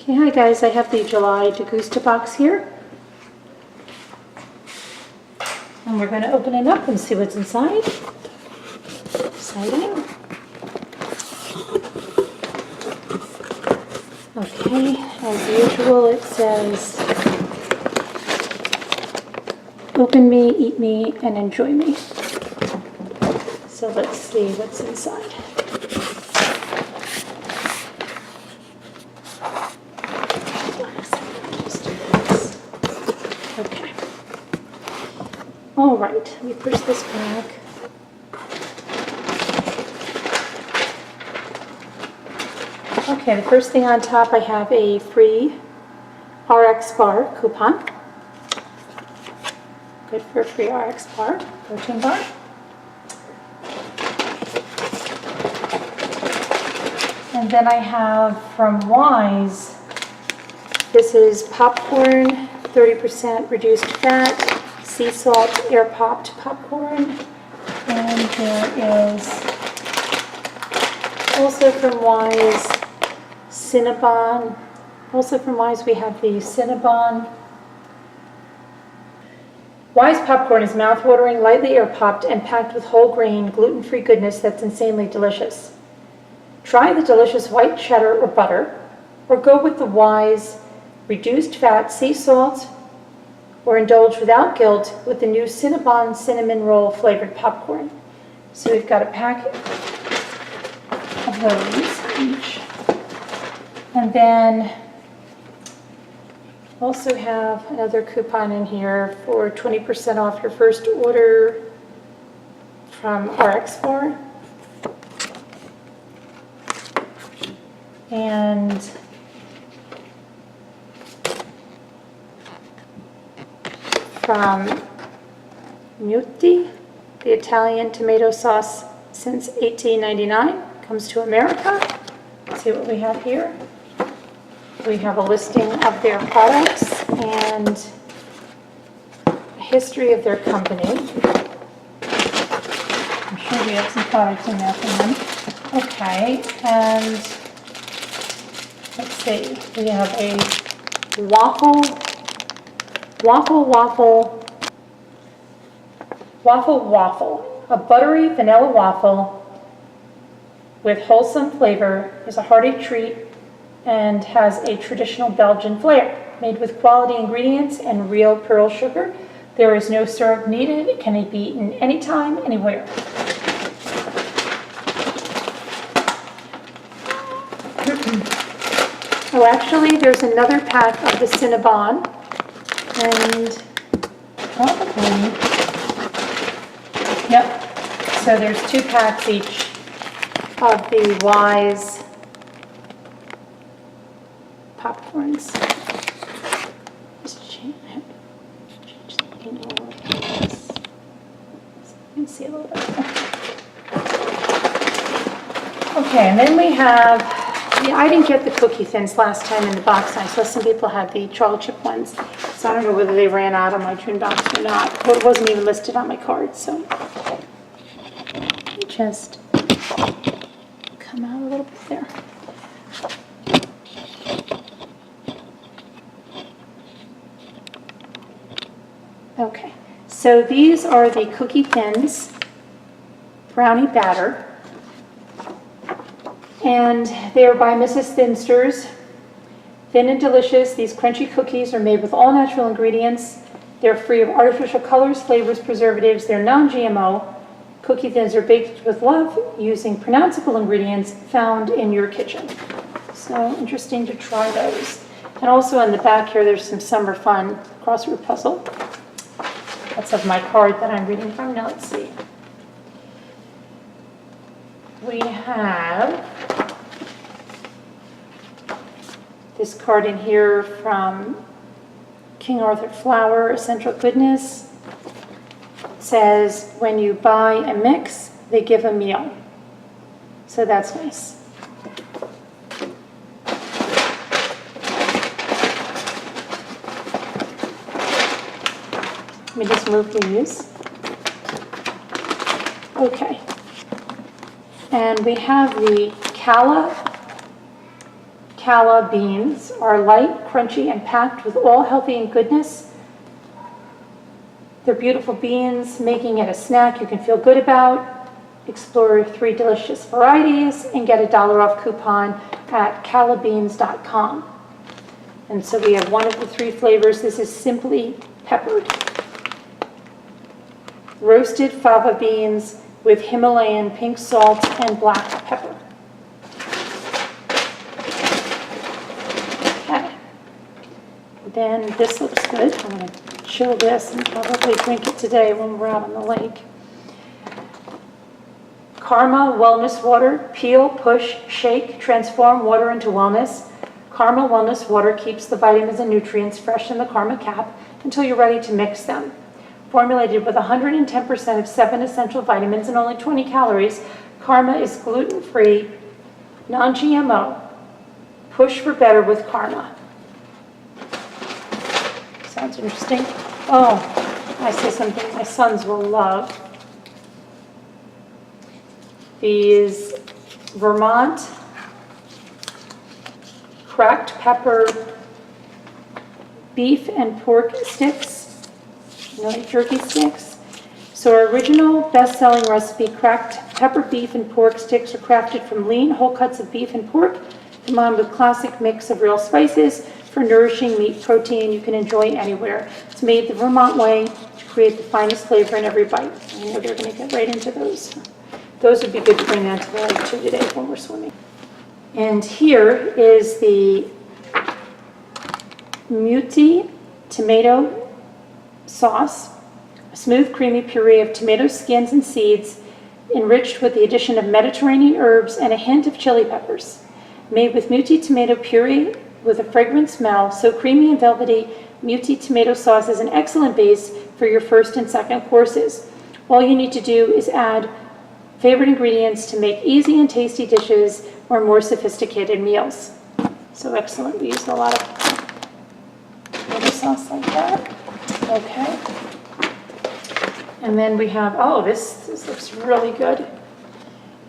Okay, hi guys, I have the July Degusta Box here. And we're going to open it up and see what's inside. Exciting. Okay, as usual it says, open me, eat me, and enjoy me. So let's see what's inside. Okay. All right, let me push this back. Okay, the first thing on top, I have a free RX bar coupon. Good for a free RX bar, protein bar. And then I have from Wise, this is popcorn, 30% reduced fat, sea salt, air popped popcorn. And there is also from Wise, Cinnabon. Also from Wise, we have the Cinnabon. Wise popcorn is mouth-watering, lightly air-popped, and packed with whole grain, gluten-free goodness that's insanely delicious. Try the delicious white cheddar or butter, or go with the Wise reduced fat sea salt, or indulge without guilt with the new Cinnabon cinnamon roll flavored popcorn. So we've got a packet of those each. And then also have another coupon in here for 20% off your first order from RX Bar. And from Mutti, the Italian tomato sauce since 1899, comes to America. Let's see what we have here. We have a listing of their products and a history of their company. I'm sure we have some products in there from them. Okay, and let's see. We have a waffle, a buttery vanilla waffle with wholesome flavor, is a hearty treat and has a traditional Belgian flair. Made with quality ingredients and real pearl sugar. There is no syrup needed. It can be eaten anytime, anywhere. Oh, actually, there's another pack of the Cinnabon, and probably, yep, so there's 2 packs each of the Wise popcorns. Just change the angle of this so you can see a little bit more. Okay, and then we have, yeah, I didn't get the cookie thins last time in the box. I saw some people had the chocolate chip ones, so I don't know whether they ran out on my June box or not. Well, it wasn't even listed on my card, so just come out a little bit there. Okay, so these are the cookie thins, brownie batter, and they are by Mrs. Thinsters. Thin and delicious, these crunchy cookies are made with all natural ingredients. They're free of artificial colors, flavors, preservatives. They're non-GMO. Cookie thins are baked with love using pronounceable ingredients found in your kitchen. So interesting to try those. And also on the back here, there's some summer fun crossword puzzle. That's of my card that I'm reading from. Now let's see. We have this card in here from King Arthur Flour, Essential Goodness. It says, when you buy a mix, they give a meal. So that's nice. Let me just move these. Okay. And we have the calla beans are light, crunchy, and packed with all healthy and goodness. They're beautiful beans, making it a snack you can feel good about. Explore 3 delicious varieties and get a $1 off coupon at callabeans.com. And so we have one of the 3 flavors. This is simply peppered. Roasted fava beans with Himalayan pink salt and black pepper. Okay. Then this looks good. I'm going to chill this and probably drink it today when we're out on the lake. Karma Wellness Water. Peel, push, shake, transform water into wellness. Karma Wellness Water keeps the vitamins and nutrients fresh in the Karma cap until you're ready to mix them. Formulated with 110% of 7 essential vitamins and only 20 calories, Karma is gluten-free, non-GMO. Push for better with Karma. Sounds interesting. Oh, I see something my sons will love. These Vermont cracked pepper beef and pork sticks. Jerky sticks. So our original best-selling recipe, cracked pepper beef and pork sticks, are crafted from lean whole cuts of beef and pork, combined with classic mix of real spices for nourishing meat protein you can enjoy anywhere. It's made the Vermont way to create the finest flavor in every bite. I know they're going to get right into those. Those would be good to bring down to the lake too today when we're swimming. And here is the Muti tomato sauce, a smooth, creamy puree of tomato skins and seeds, enriched with the addition of Mediterranean herbs and a hint of chili peppers. Made with Muti tomato puree with a fragrant smell, so creamy and velvety, Muti tomato sauce is an excellent base for your first and second courses. All you need to do is add favorite ingredients to make easy and tasty dishes or more sophisticated meals. So excellent. We use a lot of tomato sauce like that. Okay. And then we have, oh, this looks really good.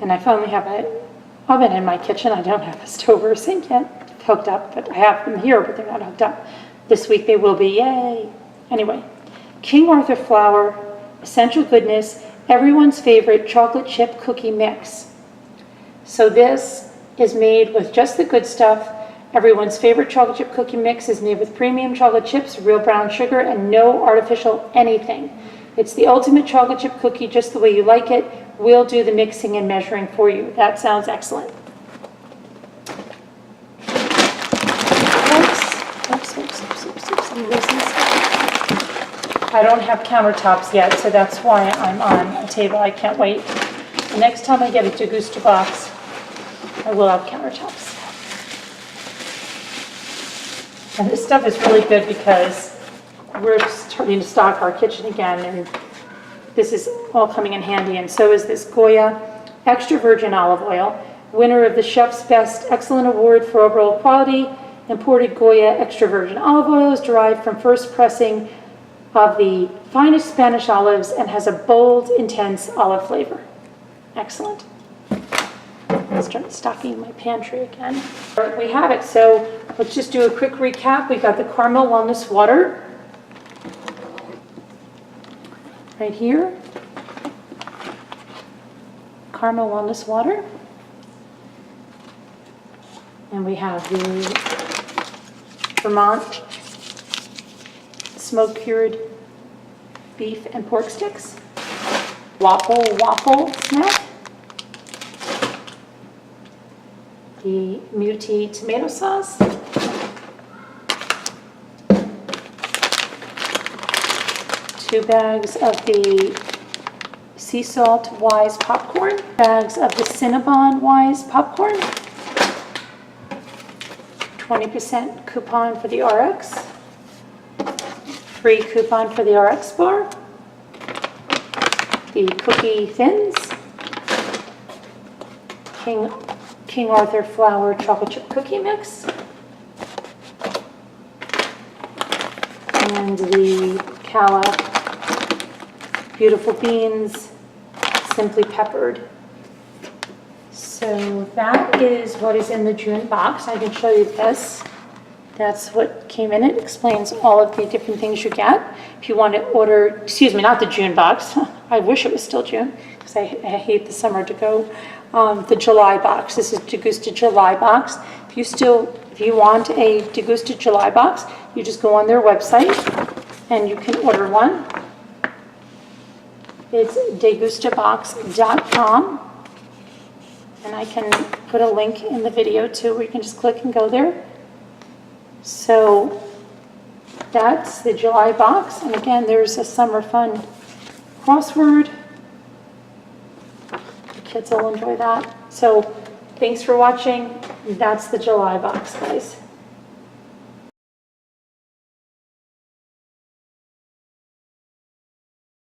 And I finally have an oven in my kitchen. I don't have a stove or a sink yet hooked up, but I have them here, but they're not hooked up. This week they will be, yay. Anyway, King Arthur flour, essential goodness, everyone's favorite chocolate chip cookie mix. So this is made with just the good stuff. Everyone's favorite chocolate chip cookie mix is made with premium chocolate chips, real brown sugar, and no artificial anything. It's the ultimate chocolate chip cookie just the way you like it. We'll do the mixing and measuring for you. That sounds excellent. I don't have countertops yet, so that's why I'm on a table. I can't wait. The next time I get a Degusta box, I will have countertops. And this stuff is really good because we're starting to stock our kitchen again, and this is all coming in handy. And so is this Goya extra virgin olive oil, winner of the Chef's Best Excellent Award for overall quality. Imported Goya extra virgin olive oil is derived from first pressing of the finest Spanish olives and has a bold, intense olive flavor. Excellent. Let's start stocking my pantry again. We have it, so let's just do a quick recap. We got the Karma Wellness Water right here. Karma Wellness Water. And we have the Vermont smoke-cured beef and pork sticks. Waffle snack. The Muti tomato sauce. 2 bags of the sea salt Wise popcorn. Bags of the Cinnabon Wise popcorn. 20% coupon for the RX. Free coupon for the RX bar. The cookie thins. King Arthur flour chocolate chip cookie mix. And the Calla beautiful beans, simply peppered. So So that is what is in the June box. I can show you this. That's what came in. It explains all of the different things you get. If you want to order, excuse me, not the June box. I wish it was still June because I hate the summer to go. The July box. This is Degusta July box. If you want a Degusta July box, you just go on their website and you can order one. It's degustabox.com. And I can put a link in the video too where you can just click and go there. So that's the July box. And again, there's a summer fun crossword. The kids will enjoy that. So thanks for watching. That's the July box, guys.